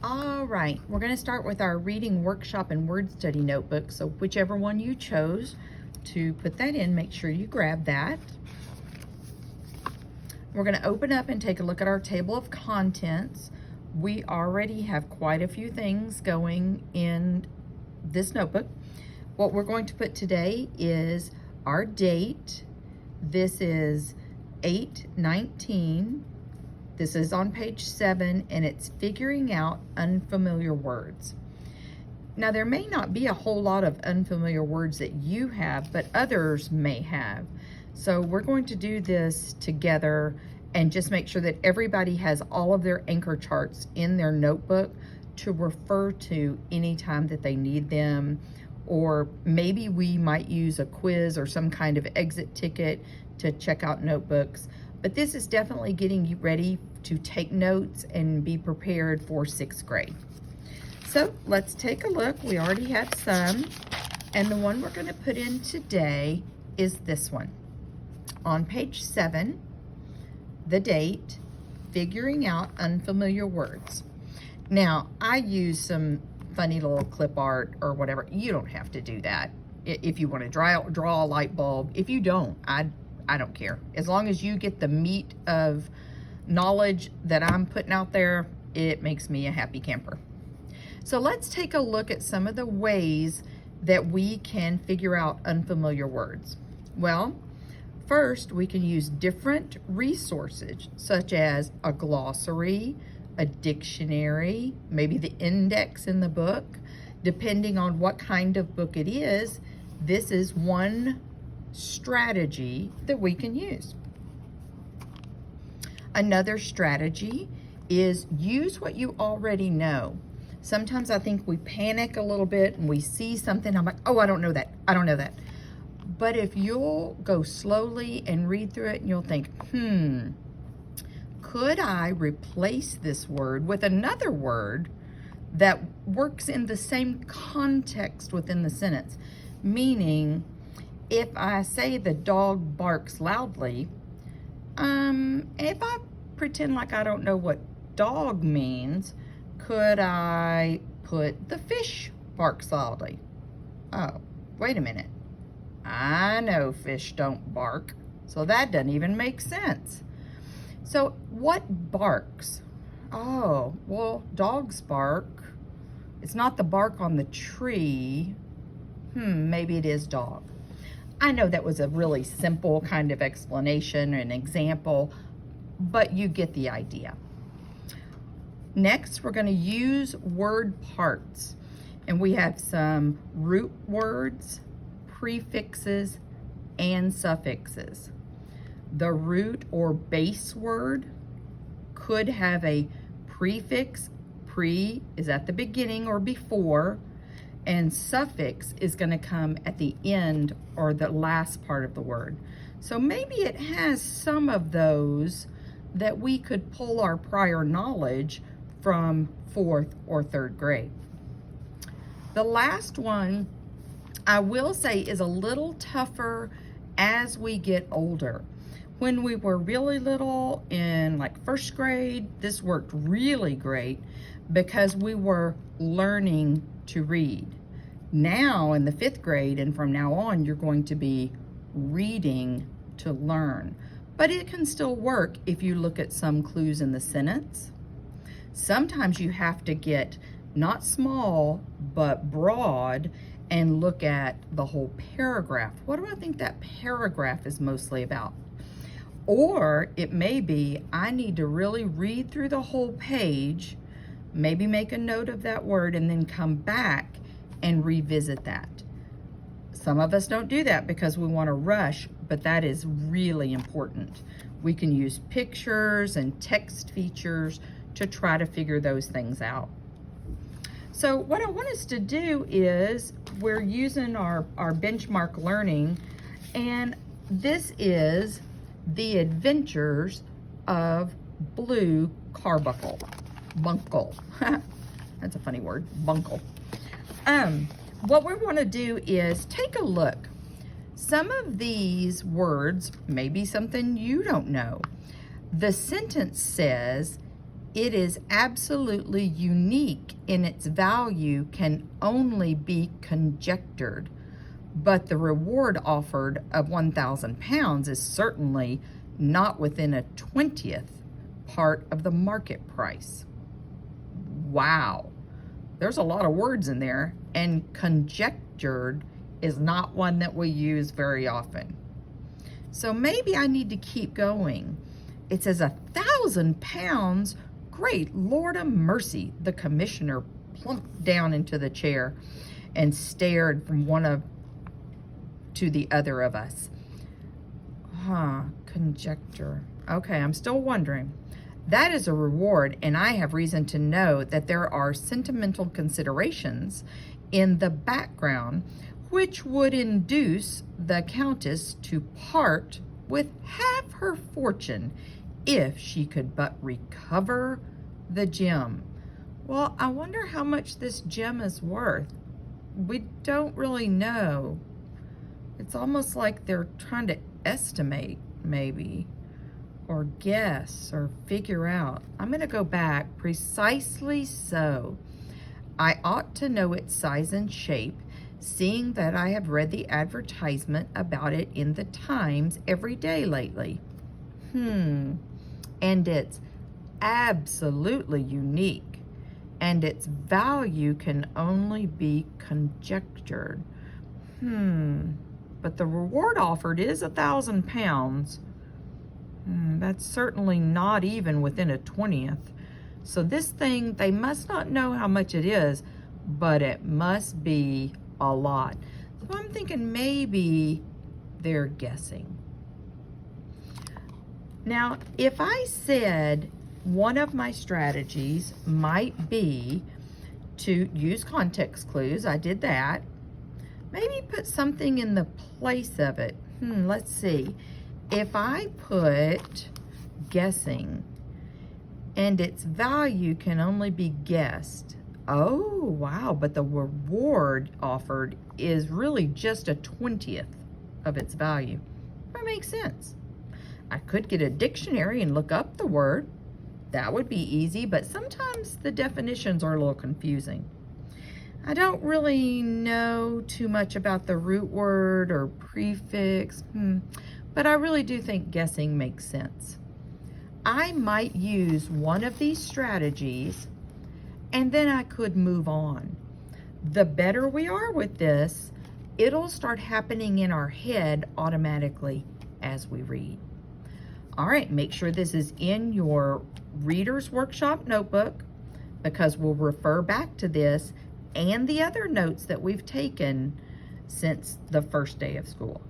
All right, we're going to start with our reading workshop and word study notebook. So whichever one you chose to put that in, make sure you grab that. We're going to open up and take a look at our table of contents. We already have quite a few things going in this notebook. What we're going to put today is our date. This is 8/19. This is on page 7, and it's figuring out unfamiliar words. Now, there may not be a whole lot of unfamiliar words that you have, but others may have. So we're going to do this together and just make sure that everybody has all of their anchor charts in their notebook to refer to anytime that they need them. Or maybe we might use a quiz or some kind of exit ticket to check out notebooks. But this is definitely getting you ready to take notes and be prepared for 6th grade. So let's take a look. We already have some. And the one we're going to put in today is this one. On page 7, the date, figuring out unfamiliar words. Now, I use some funny little clip art or whatever. You don't have to do that. If you want to draw a light bulb. If you don't, I don't care. As long as you get the meat of knowledge that I'm putting out there, it makes me a happy camper. So let's take a look at some of the ways that we can figure out unfamiliar words. Well, first, we can use different resources, such as a glossary, a dictionary, maybe the index in the book. Depending on what kind of book it is, this is one strategy that we can use. Another strategy is use what you already know. Sometimes I think we panic a little bit and we see something, I'm like, oh, I don't know that, I don't know that. But if you'll go slowly and read through it, and you'll think, could I replace this word with another word that works in the same context within the sentence? Meaning, if I say the dog barks loudly, if I pretend like I don't know what dog means, could I put the fish barks loudly? Oh, wait a minute. I know fish don't bark, so that doesn't even make sense. So what barks? Oh, well, dogs bark. It's not the bark on the tree. Maybe it is dog. I know that was a really simple kind of explanation, an example, but you get the idea. Next, we're going to use word parts. And we have some root words, prefixes, and suffixes. The root or base word could have a prefix. Pre is at the beginning or before, and suffix is going to come at the end or the last part of the word. So maybe it has some of those that we could pull our prior knowledge from 4th or 3rd grade. The last one, I will say, is a little tougher as we get older. When we were really little in like 1st grade, this worked really great because we were learning to read. Now in the 5th grade and from now on, you're going to be reading to learn. But it can still work if you look at some clues in the sentence. Sometimes you have to get not small, but broad and look at the whole paragraph. What do I think that paragraph is mostly about? Or it may be, I need to really read through the whole page, maybe make a note of that word, and then come back and revisit that. Some of us don't do that because we want to rush, but that is really important. We can use pictures and text features to try to figure those things out. So what I want us to do is we're using our benchmark learning, and this is The Adventures of Blue Carbuncle. Bunkle. That's a funny word, bunkle. What we want to do is take a look. Some of these words may be something you don't know. The sentence says, It is absolutely unique in its value, can only be conjectured, but the reward offered of 1,000 pounds is certainly not within a 20th part of the market price. Wow, there's a lot of words in there, and conjectured is not one that we use very often. So maybe I need to keep going. It says 1,000 pounds. Great Lord of mercy. The commissioner plumped down into the chair and stared from to the other of us. Conjecture. Okay, I'm still wondering. That is a reward, and I have reason to know that there are sentimental considerations in the background which would induce the Countess to part with half her fortune if she could but recover the gem. Well, I wonder how much this gem is worth. We don't really know. It's almost like they're trying to estimate, maybe, or guess, or figure out. I'm going to go back. Precisely so. I ought to know its size and shape, seeing that I have read the advertisement about it in the Times every day lately. And it's absolutely unique, and its value can only be conjectured. But the reward offered is 1,000 pounds. That's certainly not even within a 20th. So this thing, they must not know how much it is, but it must be a lot. So I'm thinking maybe they're guessing. Now, if I said one of my strategies might be to use context clues, I did that. Maybe put something in the place of it. Let's see. If I put guessing, and its value can only be guessed. Oh, wow, but the reward offered is really just a 20th of its value. That makes sense. I could get a dictionary and look up the word. That would be easy, but sometimes the definitions are a little confusing. I don't really know too much about the root word or prefix, but I really do think guessing makes sense. I might use one of these strategies and then I could move on. The better we are with this, it'll start happening in our head automatically as we read. All right, make sure this is in your Reader's Workshop notebook, because we'll refer back to this and the other notes that we've taken since the first day of school.